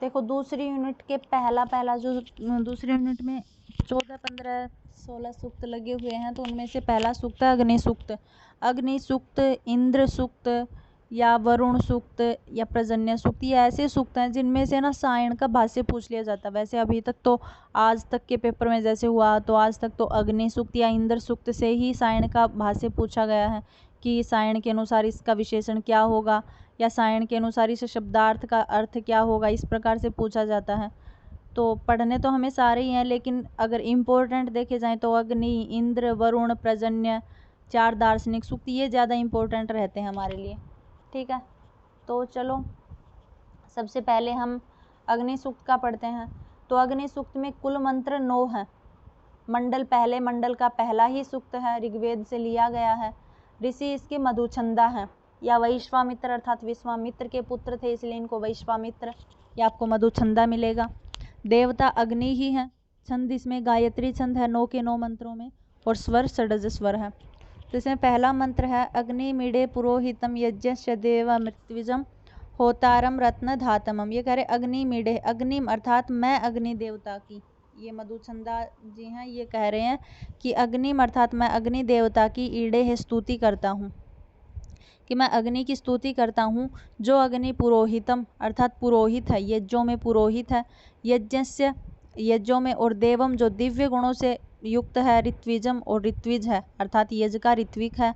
देखो दूसरी यूनिट के पहला पहला जो दूसरी यूनिट में 14, 15, 16 सूक्त लगे हुए हैं, तो उनमें से पहला सूक्त है अग्नि सूक्त। अग्नि सूक्त, इंद्र सूक्त या वरुण सूक्त या पर्जन्य सूक्त, ये ऐसे सूक्त हैं जिनमें से ना सायण का भाष्य पूछ लिया जाता है। वैसे अभी तक तो आज तक के पेपर में जैसे हुआ, तो आज तक तो अग्नि सूक्त या इंद्र सूक्त से ही सायण का भाष्य पूछा गया है कि सायण के अनुसार इसका विशेषण क्या होगा, या सायण के अनुसार इस शब्दार्थ का अर्थ क्या होगा, इस प्रकार से पूछा जाता है। तो पढ़ने तो हमें सारे ही हैं, लेकिन अगर इम्पोर्टेंट देखे जाएं तो अग्नि, इंद्र, वरुण, पर्जन्य, 4 दार्शनिक सूक्त ये ज़्यादा इम्पोर्टेंट रहते हैं हमारे लिए। ठीक है, तो चलो सबसे पहले हम अग्नि सूक्त का पढ़ते हैं। तो अग्नि सूक्त में कुल मंत्र 9 हैं। मंडल पहले मंडल का पहला ही सूक्त है, ऋग्वेद से लिया गया है। ऋषि इसके मधुछंदा हैं या वैश्वामित्र, अर्थात विश्वामित्र के पुत्र थे इसलिए इनको वैश्वामित्र या आपको मधुछंदा मिलेगा। देवता अग्नि ही है। छंद इसमें गायत्री छंद है 9 के 9 मंत्रों में, और स्वर षडज स्वर है। तो इसमें पहला मंत्र है अग्नि मीडे पुरोहितम यज्ञस्य देव मृत्युजम होतारम रत्न धातमम। ये कह रहे अग्नि मीडे, अग्नि अर्थात मैं अग्नि देवता की, ये मधुछंदा जी हैं, ये कह रहे हैं कि अग्निम अर्थात मैं अग्नि देवता की ईडे है स्तुति करता हूँ, कि मैं अग्नि की स्तुति करता हूँ। जो अग्नि पुरोहितम अर्थात पुरोहित है, यज्ञों में पुरोहित है, यज्ञस्य यज्ञों में, और देवम जो दिव्य गुणों से युक्त है, ऋत्विजम और ऋत्विज है अर्थात यज्ञ का ऋत्विक है,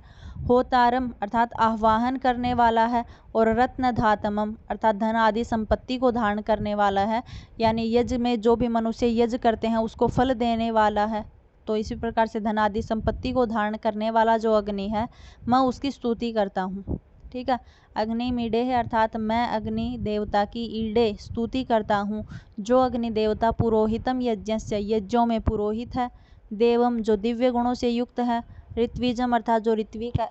होतारम अर्थात आह्वाहन करने वाला है, और रत्न धातमम अर्थात धन आदि संपत्ति को धारण करने वाला है, यानी यज्ञ में जो भी मनुष्य यज्ञ करते हैं उसको फल देने वाला है। तो इसी प्रकार से धन आदि संपत्ति को धारण करने वाला जो अग्नि है, मैं उसकी स्तुति करता हूँ। ठीक है, अग्नि मीडे है अर्थात मैं अग्नि देवता की ईडे स्तुति करता हूँ। जो अग्नि देवता पुरोहितम यज्ञस्य यज्ञों में पुरोहित है, देवम जो दिव्य गुणों से युक्त है, ऋत्विजम अर्थात जो ऋत्विक है,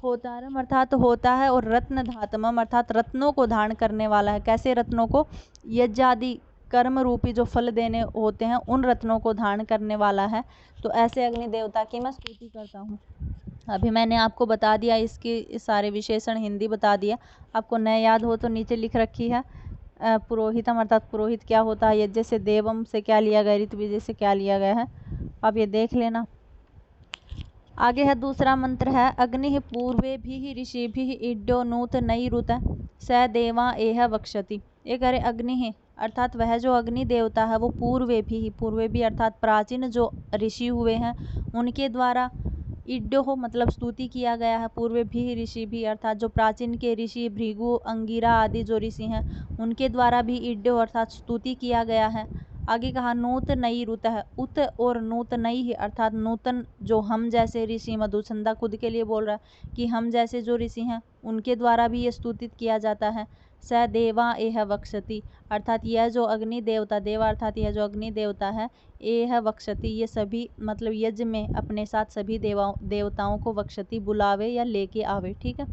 होतारम अर्थात होता है, और रत्न धातमम अर्थात रत्नों को धारण करने वाला है। कैसे रत्नों को? यज्ञादि कर्म रूपी जो फल देने होते हैं उन रत्नों को धारण करने वाला है। तो ऐसे अग्नि देवता की मैं स्तुति करता हूँ। अभी मैंने आपको बता दिया, इसके सारे विशेषण हिंदी बता दिया। आपको नए याद हो तो नीचे लिख रखी है पुरोहितम अर्थात पुरोहित क्या होता है, यज्ञ से देवम से क्या लिया गया, ऋत्विज से क्या लिया गया है, आप ये देख लेना। आगे है दूसरा मंत्र है अग्नि पूर्वे भी ऋषि भी इड्यो नूत नई रुत स देवा एह वक्षति। ये कह रहे अग्नि है अर्थात वह जो अग्नि देवता है वो पूर्वे भी अर्थात प्राचीन जो ऋषि हुए हैं उनके द्वारा, इड्यो हो मतलब स्तुति किया गया है, पूर्वे भी ऋषि भी अर्थात जो प्राचीन के ऋषि भृगु, अंगिरा आदि जो ऋषि हैं उनके द्वारा भी इड्यो अर्थात स्तुति किया गया है। आगे कहा नूत नई रुत है, उत और नूत नई है अर्थात नूतन जो हम जैसे ऋषि, मधुछंदा खुद के लिए बोल रहा है कि हम जैसे जो ऋषि हैं उनके द्वारा भी ये स्तुतित किया जाता है। स देवा एह वक्षति अर्थात यह जो अग्नि देवता, देवा अर्थात यह जो अग्नि देवता है, एह वक्षति ये सभी मतलब यज्ञ में अपने साथ सभी देवताओं को वक्षति बुलावे या लेके आवे। ठीक है,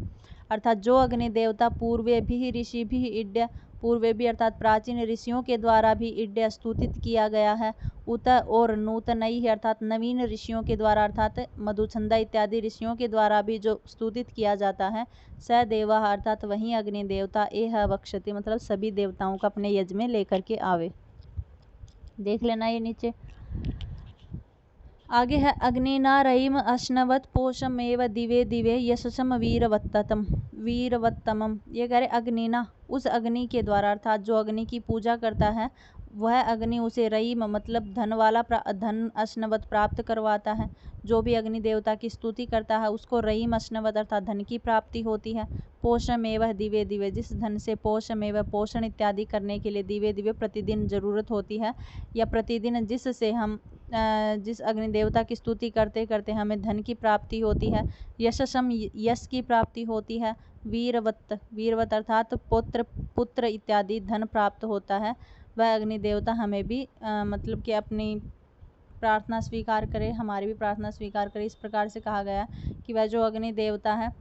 अर्थात जो अग्नि देवता पूर्वे भी ऋषि भी इड्य, पूर्वे भी अर्थात प्राचीन ऋषियों के द्वारा भी इड्य स्तुतित किया गया है, उत और नूतनई है अर्थात नवीन ऋषियों के द्वारा अर्थात मधुछंदा इत्यादि ऋषियों के द्वारा भी जो स्तुतित किया जाता है, स देवा अर्थात वहीं अग्नि देवता एह वक्षति मतलब सभी देवताओं को अपने यज्ञ में लेकर के आवे। देख लेना ये नीचे। आगे है अग्निना रईम अश्नवत पोषमेव दिवे दिवे यशसम वीरवत्तमम। ये कह रहे अग्निना उस अग्नि के द्वारा अर्थात जो अग्नि की पूजा करता है वह अग्नि उसे रईम मतलब धन वाला धन अश्नवत प्राप्त करवाता है। जो भी अग्नि देवता की स्तुति करता है उसको रईम अश्नवत अर्थात धन की प्राप्ति होती है। पोषमेव दिवे दिवे जिस धन से पोषमेव पोषण इत्यादि करने के लिए दिवे दिवे प्रतिदिन जरूरत होती है, या प्रतिदिन जिससे हम जिस अग्नि देवता की स्तुति करते करते हमें धन की प्राप्ति होती है, यशसम यश की प्राप्ति होती है, वीरवत अर्थात पुत्र इत्यादि धन प्राप्त होता है। वह अग्नि देवता हमें भी मतलब कि अपनी प्रार्थना स्वीकार करे, हमारी भी प्रार्थना स्वीकार करे। इस प्रकार से कहा गया कि वह जो अग्नि देवता है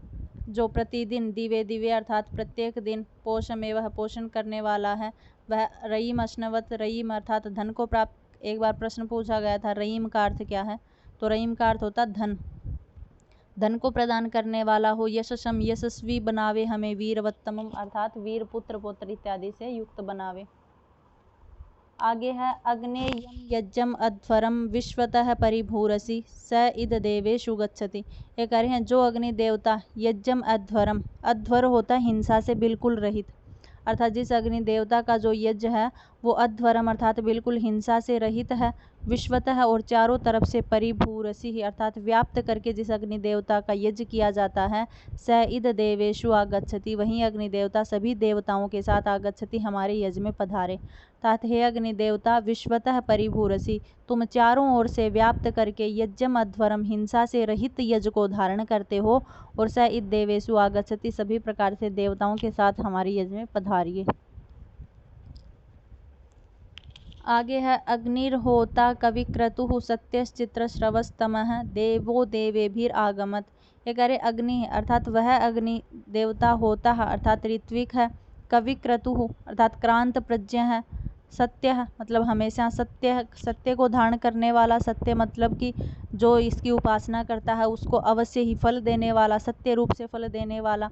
जो प्रतिदिन दिवे दिवे अर्थात प्रत्येक दिन पोषमेव पोषण करने वाला है, वह रईम अश्नवत, रईम अर्थात धन को प्राप्त। एक बार प्रश्न पूछा गया था रईम का अर्थ क्या है, तो रईम का अर्थ होता धन, धन को प्रदान करने वाला हो, यशस्म यशस्वी बनावे हमें, वीरवत्तमम अर्थात वीर पुत्र पौत्र इत्यादि से युक्त बनावे। आगे है अग्नेयम यज्ञम अध्वरम विश्वतः परिभूरसि स इद देवेषु गच्छति। ये कह रहे हैं जो अग्नि देवता यज्ञम अध्वरम, अध्वर होता है हिंसा से बिल्कुल रहित, अर्थात जिस अग्नि देवता का जो यज्ञ है वो अध्वरम अर्थात बिल्कुल हिंसा से रहित है, विश्वतः और चारों तरफ से परिभूरसि अर्थात व्याप्त करके जिस अग्नि देवता का यज्ञ किया जाता है, स इद देवेषु आगच्छति वहीं अग्नि देवता सभी देवताओं के साथ आगच्छति हमारे यज्ञ में पधारे। अर्थात हे अग्नि देवता विश्वतः परिभूरसि तुम चारों ओर से व्याप्त करके यज्ञम अध्वरम हिंसा से रहित यज्ञ को धारण करते हो, और स इद देवेषु आगच्छति सभी प्रकार से देवताओं के साथ हमारे यज्ञ में पधारिए। आगे है अग्निर्होता कविक्रतुः सत्यश्चित्रश्रवस्तमः देवो देवेभिर आगमत। ये कह रहे अग्नि है अर्थात वह अग्नि देवता होता है अर्थात ऋत्विक है, कविक्रतुः अर्थात क्रांत प्रज्ञ है, सत्य है मतलब हमेशा सत्य है, सत्य को धारण करने वाला, सत्य मतलब कि जो इसकी उपासना करता है उसको अवश्य ही फल देने वाला, सत्य रूप से फल देने वाला।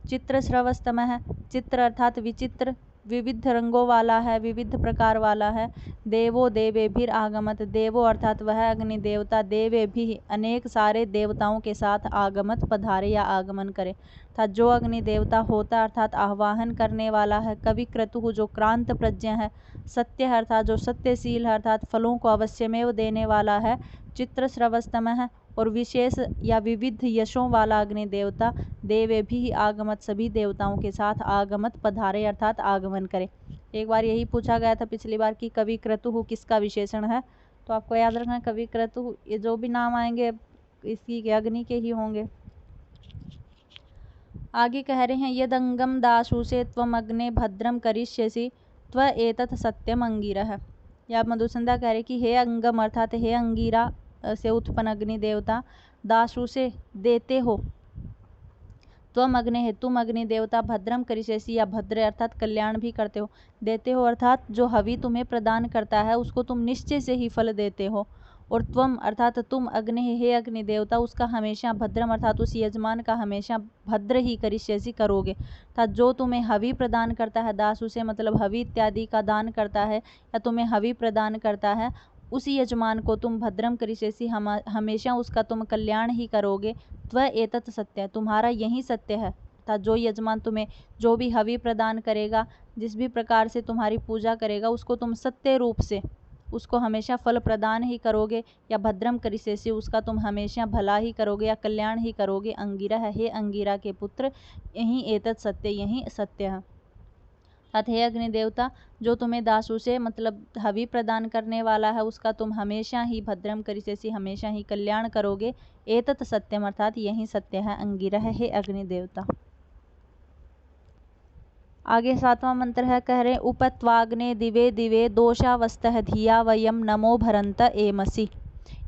चित्रश्रवस्तम है, चित्र अर्थात विचित्र विविध रंगों वाला है, विविध प्रकार वाला है। देवो देवेभिर आगमत, देवो अर्थात वह अग्नि देवता देवे भी अनेक सारे देवताओं के साथ आगमत पधारे या आगमन करे। अर्थात जो अग्नि देवता होता अर्थात आह्वान करने वाला है, कविक्रतुः जो क्रांत प्रज्ञ है, सत्य है अर्थात जो सत्यशील है अर्थात फलों को अवश्यमेव देने वाला है, चित्रश्रवस्तम है और विशेष या विविध यशों वाला अग्नि देवता देवे भी आगमत सभी देवताओं के साथ आगमत पधारे अर्थात आगमन करे। एक बार यही पूछा गया था पिछली बार कि कविक्रतुः किसका विशेषण है, तो आपको याद रखना कविक्रतुः ये जो भी नाम आएंगे इसी के अग्नि के ही होंगे। आगे कह रहे हैं यदंगम दाशुषे त्वम अग्ने भद्रम करिष्यसि त्व एतत् सत्यम अंगिरः। या मधुसंध्या कह रहे कि हे अंगम अर्थात हे अंगिरा से उत्पन्न अग्नि देवता, दाशु से देते हो, त्वम अग्नि है तुम अग्नि देवता, भद्रम करिष्यसि या भद्र अर्थात कल्याण भी करते हो, देते हो अर्थात जो हवि तुम्हें प्रदान करता है उसको तुम निश्चय से ही फल देते हो, और त्वम अर्थात तुम अग्नि हे अग्नि देवता उसका हमेशा भद्रम अर्थात उस यजमान का हमेशा भद्र ही करिष्यसि करोगे। अर्थात जो तुम्हें हवि प्रदान करता है, दासु से मतलब हवि इत्यादि का दान करता है या तुम्हें हवि प्रदान करता है, उसी यजमान को तुम भद्रम करिष्यसि हमेशा उसका तुम कल्याण ही करोगे। त्व एतत् सत्य तुम्हारा यही सत्य है अर्थात जो यजमान तुम्हें जो भी हवि प्रदान करेगा, जिस भी प्रकार से तुम्हारी पूजा करेगा उसको तुम सत्य रूप से उसको हमेशा फल प्रदान ही करोगे, या भद्रम करिष्यसि उसका तुम हमेशा भला ही करोगे या कल्याण ही करोगे। अंगिरा है हे अंगिरा के पुत्र, यही एतत् सत्य यही सत्य है। अतः हे अग्नि देवता जो तुम्हें दासु से मतलब हवि प्रदान करने वाला है उसका तुम हमेशा ही भद्रम करिष्यसि हमेशा ही कल्याण करोगे। एतत् सत्यम अर्थात यही सत्य है। अंगिरा है हे अग्नि देवता। आगे 7वां मंत्र है, कह रहे उपत्वाग्ने दिवे दिवे दोषावस्तः धिया वयम नमो भरंत एमसि।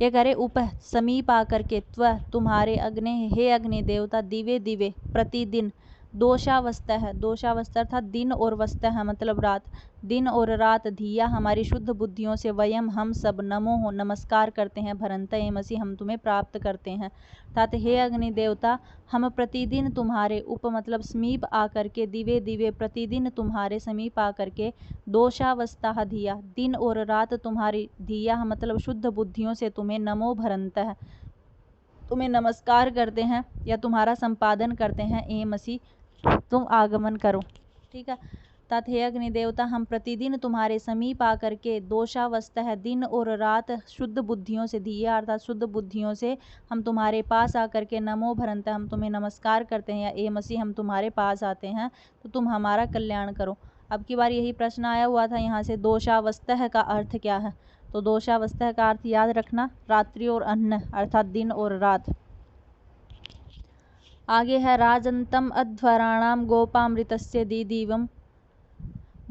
ये कह रहे उप समीप आकर के, त्व तुम्हारे, अग्नि हे अग्नि देवता, दिवे दिवे प्रतिदिन, दोषावस्था है, दोषावस्था अर्थात दिन और वस्ता है मतलब रात, दिन और रात, धिया हमारी शुद्ध बुद्धियों से, वयम हम सब, नमो हो नमस्कार करते हैं, भरंत एमसि हम तुम्हें प्राप्त करते हैं। अर्थात हे अग्नि देवता हम प्रतिदिन तुम्हारे उप मतलब समीप आकर के, दिवे दिवे प्रतिदिन तुम्हारे समीप आकर के, दोषावस्था धिया दिन और रात तुम्हारी, धिया मतलब शुद्ध बुद्धियों से तुम्हें, नमो भरंत है तुम्हें नमस्कार करते हैं या तुम्हारा संपादन करते हैं, एमसि तुम आगमन करो। ठीक है, तात हे अग्नि देवता हम प्रतिदिन तुम्हारे समीप आकर के, दोषावस्था है दिन और रात शुद्ध बुद्धियों से, धिया अर्थात शुद्ध बुद्धियों से हम तुम्हारे पास आकर के, नमो भरंत हम तुम्हें नमस्कार करते हैं, या एमसि हम तुम्हारे पास आते हैं तो तुम हमारा कल्याण करो। अब की बार यही प्रश्न आया हुआ था यहाँ से, दोषावस्था का अर्थ क्या है, तो दोषावस्था का अर्थ याद रखना, रात्रि और अन्न अर्थात दिन और रात। आगे है राजंतम अध्वराणाम गोपामृतस्य दीदीवम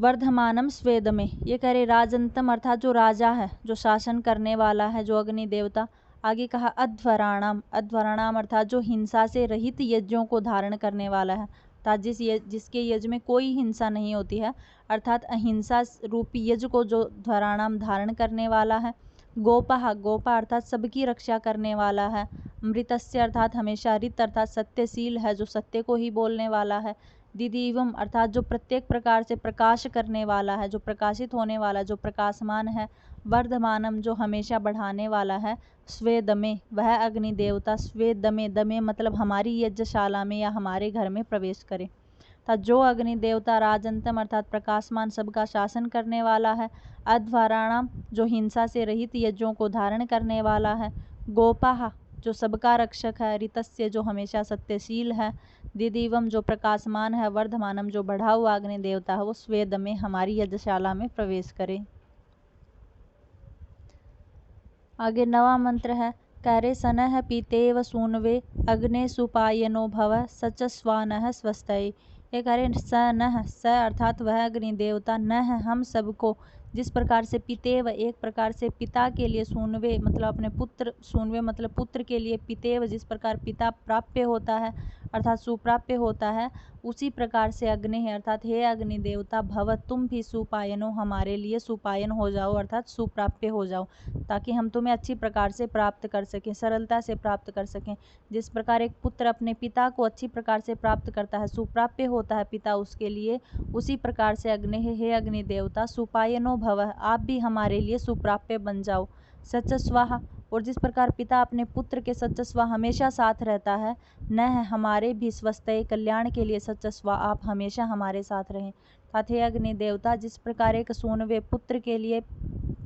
वर्धमानम स्वेद में। ये कह रहे राजंतम अर्थात जो राजा है, जो शासन करने वाला है, जो अग्नि देवता। आगे कहा अध्वराणाम, अध्वराणाम अर्थात जो हिंसा से रहित यज्ञों को धारण करने वाला है, अर्थात जिसके यज्ञ में कोई हिंसा नहीं होती है, अर्थात अहिंसा रूपी यज्ञ को जो ध्वराणाम धारण करने वाला है। गोपः, गोपा अर्थात सबकी रक्षा करने वाला है। अमृतस्य अर्थात हमेशा, ऋत अर्थात सत्यशील है, जो सत्य को ही बोलने वाला है। दिदिवम अर्थात जो प्रत्येक प्रकार से प्रकाश करने वाला है, जो प्रकाशित होने वाला, जो प्रकाशमान है। वर्धमानम जो हमेशा बढ़ाने वाला है। स्वेदमे वह अग्नि देवता स्वेदमे, दमे मतलब हमारी यज्ञशाला में या हमारे घर में प्रवेश करे। था जो अग्नि देवता राजंतम अर्थात प्रकाशमान सबका शासन करने वाला है। अध्वराणाम जो हिंसा से रहित यज्ञों को धारण करने वाला है। गोपाह जो सबका रक्षक है। ऋतस्य जो हमेशा सत्यशील है। दिदिवम जो प्रकाशमान है। वर्धमानम जो बढ़ा हुआ अग्नि देवता है, वो स्वेद में हमारी यज्ञशाला में प्रवेश करे। आगे नवा मंत्र है। करे सनः पीतेव सूनवे अग्ने सुपायनो भव सचस्वानः स्वस्तये। ये करे सनः, स अर्थात वह अग्नि देवता, नः हम सबको, जिस प्रकार से पितेव एक प्रकार से पिता के लिए, सूनवे मतलब अपने पुत्र, सूनवे मतलब पुत्र के लिए, पितेव जिस प्रकार पिता प्राप्य होता है अर्थात सुप्राप्य होता है, उसी प्रकार से अग्नि है अर्थात हे अग्नि देवता भव तुम भी सुपायनो हमारे लिए सुपायन हो जाओ अर्थात सुप्राप्य हो जाओ, ताकि हम तुम्हें अच्छी प्रकार से प्राप्त कर सकें, सरलता से प्राप्त कर सकें। जिस प्रकार एक पुत्र अपने पिता को अच्छी प्रकार से प्राप्त करता है, सुप्राप्य होता है पिता उसके लिए, उसी प्रकार से अग्नि है, हे अग्नि देवता सुपायनो भव आप भी हमारे लिए सुप्राप्य बन जाओ। सचस्वाहा और जिस प्रकार पिता अपने पुत्र के सचस्वा हमेशा साथ रहता है, न हमारे भी स्वस्थय कल्याण के लिए सचस्वा आप हमेशा हमारे साथ रहें। अर्थात हे अग्नि देवता जिस प्रकार एक सूनवे पुत्र के लिए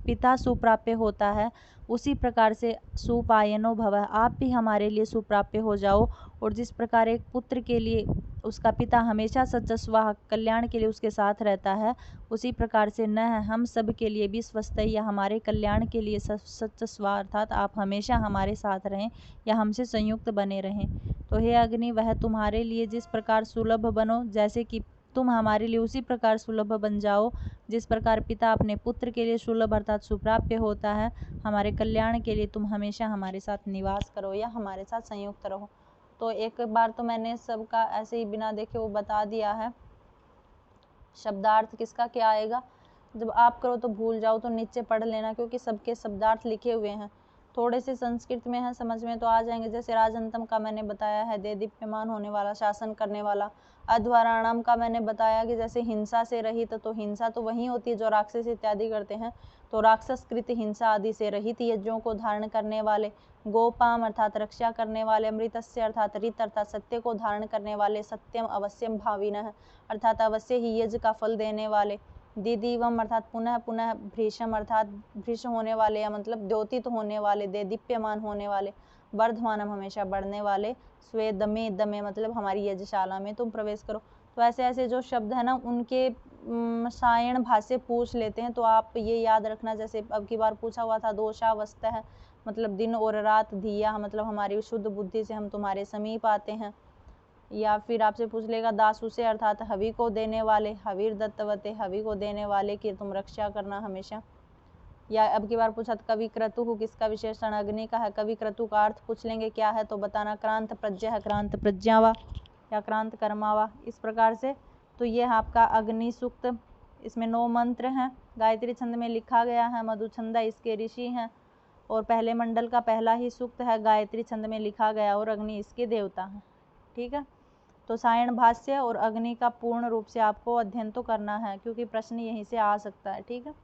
पिता सुप्राप्य होता है, उसी प्रकार से सुपायनो भव आप भी हमारे लिए सुप्राप्य हो जाओ। और जिस प्रकार एक पुत्र के लिए उसका पिता हमेशा सचस्वा कल्याण के लिए उसके साथ रहता है, उसी प्रकार से न हम सब के लिए भी स्वस्थय या हमारे कल्याण के लिए सचस्वा अर्थात आप हमेशा हमारे साथ रहें या हमसे संयुक्त बने रहें। तो हे अग्नि वह तुम्हारे लिए जिस प्रकार सुलभ बनो, जैसे कि तुम हमारे लिए उसी प्रकार सुलभ बन जाओ जिस प्रकार पिता अपने पुत्र के लिए सुलभ अर्थात सुप्राप्य होता है। हमारे कल्याण के लिए तुम हमेशा हमारे साथ निवास करो या हमारे साथ संयुक्त रहो। तो एक बार तो मैंने सबका ऐसे ही बिना देखे वो बता दिया है, शब्दार्थ किसका क्या आएगा। जब आप करो तो भूल जाओ तो नीचे पढ़ लेना, क्योंकि सबके शब्दार्थ लिखे हुए हैं, थोड़े से संस्कृत में है, समझ में तो आ जाएंगे। जैसे राजंतम का मैंने बताया है दे दीप्यमान होने वाला, शासन करने वाला। अध्वराणाम का मैंने बताया कि जैसे हिंसा से रहित, तो हिंसा तो वही होती है जो राक्षस इत्यादि करते हैं, तो राक्षसकृत हिंसा आदि से रहित यज्ञों को धारण करने वाले। गोपाम अर्थात रक्षा करने वाले। अमृतस्य अर्थात ऋत अर्थात सत्य को धारण करने वाले। सत्यम अवश्यम भाविनः अर्थात अवश्य ही यज्ञ का फल देने वाले। दिदिवम अर्थात पुनः पुनः। भृशम अर्थात भृश होने वाले या मतलब द्योतित होने वाले, दे दीप्यमान होने वाले। वर्धमानम हमेशा बढ़ने वाले। स्वेदमे, दमे मतलब हमारी यज्ञशाला में तुम प्रवेश करो। तो ऐसे ऐसे जो शब्द है ना, उनके सायण भाष्य पूछ लेते हैं, तो आप ये याद रखना। जैसे अब की बार पूछा हुआ था दोषावस्था है मतलब दिन और रात, धिया मतलब हमारी शुद्ध बुद्धि से हम तुम्हारे समीप आते हैं। या फिर आपसे पूछ लेगा दासु से अर्थात हवि को देने वाले, हवीर दत्तवते हवि को देने वाले की तुम रक्षा करना हमेशा। या अब की बार पूछा तो कवि क्रतु किसका विशेषण अग्नि का है, कवि क्रतु का अर्थ पूछ लेंगे क्या है तो बताना क्रांत प्रज्ञा है, क्रांत प्रज्ञावा या क्रांत कर्मावा, इस प्रकार से। तो ये है आपका अग्नि सूक्त। इसमें 9 मंत्र हैं, गायत्री छंद में लिखा गया है, मधुछंदा इसके ऋषि हैं और पहले मंडल का पहला ही सूक्त है गायत्री छंद में लिखा गया और अग्नि इसके देवता हैं। ठीक है, तो सायण भाष्य और अग्नि का पूर्ण रूप से आपको अध्ययन तो करना है, क्योंकि प्रश्न यहीं से आ सकता है। ठीक है।